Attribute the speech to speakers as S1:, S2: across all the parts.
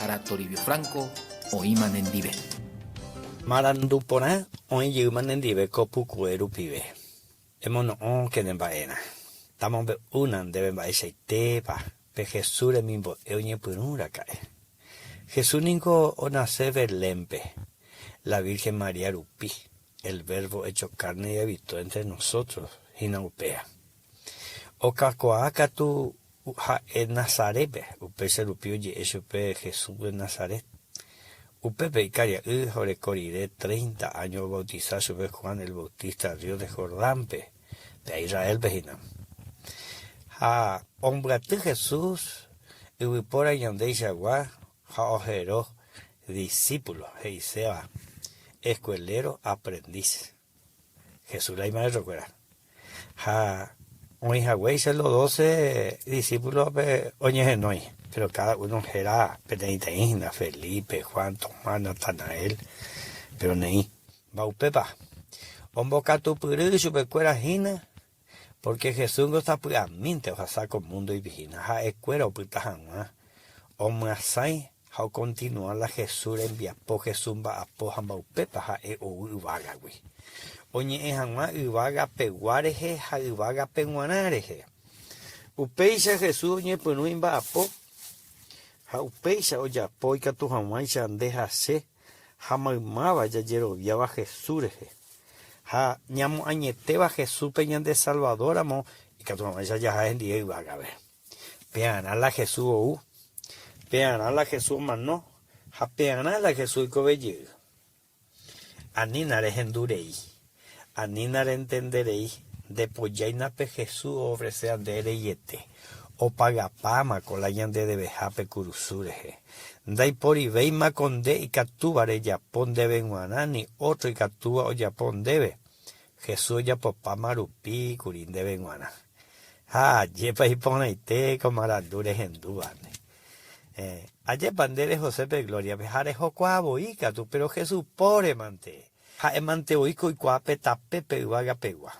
S1: Ara Toribio Franco, oíma nendive.
S2: Marandupona, hoy yuman nendive copucuero pibe. Emono que nembaena. Tamon be unan deben baise tepa. Pe Jesús de mimbo eoñe punura cae. Jesús ningo onace verlempe. La Virgen María Rupi. El verbo hecho carne y habitó entre nosotros. Hinaupea. Okakoaka tu ha en Nazaret. Upe se rupió y eso pe Jesús de Nazaret. Upepe Icaria, jore corire 30 años bautizar sobre Juan el Bautista, río de Jordánpe, de Israel vejina. Ha hombrate Jesús, y por ahí donde agua, ha ojero, discípulo, heisea, escuelero, aprendiz. Jesús la imagen recuerda. Ha, hoy Hawái se los 12 discípulos, oye, no hay. Pero cada uno era Benedictina, Felipe, Juan, Tomás, Natanael, pero neí. Baupepa. Omboca tu puru supercuera jina, porque Jesús no está puramente, o sea, saco mundo y vigina. Ja escuera o puta jamás. Omasai, ja continúa la Jesús envía po Jesús va a po jambaupepa, ja e o uvaga, güey. Oñe es jamás uvaga peguareje, ja uvaga peguanareje. Upeisa Jesús oñe punuin va a po. Jaupeisa oya poika tu jamaicha andeja se jamaimaba ya yeroviaba Jesús ja ñamo añeteba Jesús peñan de Salvador amo y que tu jamaicha ya en día iba a ver peana la Jesús ou peana la Jesús mano ja peana la Jesús cobelle aninare endurei aninare entenderei de pollaina pe Jesús ofrece andere yete o pagapama con la yande de bejape curusureje. Dai por ibeima conde y catúbare yapón debe guanani, otro y catúa o yapón debe. Jesús ya popá marupi, curín debe guana. Ah, yepa y poneite con marandures en dubane. Aye pandere José de Gloria, bejare jocuabo y catu, pero Jesús pore mante. Ja emante oico y cuape tape peguaga pegua.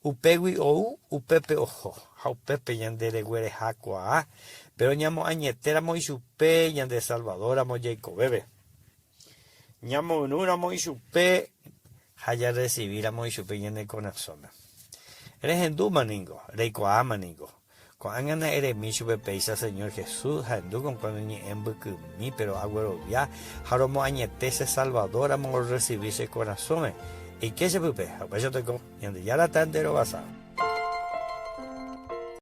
S2: Upegui ou, upepe ojo. Jaupepe yandere güere jacua, pero ñamo añetera moi chupe, yande Salvador amo Jacob bebe. Ñamo unura moi chupe, haya recibir amo chupe yande con azona. Eres en maningo, reikoa maningo. Cuando eres mi chupe peisa Señor Jesús, handu con cuando ni embuku mi, pero agüero ya, jaromo añetese Salvador amo recibirse corazón. ¿Y qué se pupe? Pues yo te con, yande ya la tandero basado.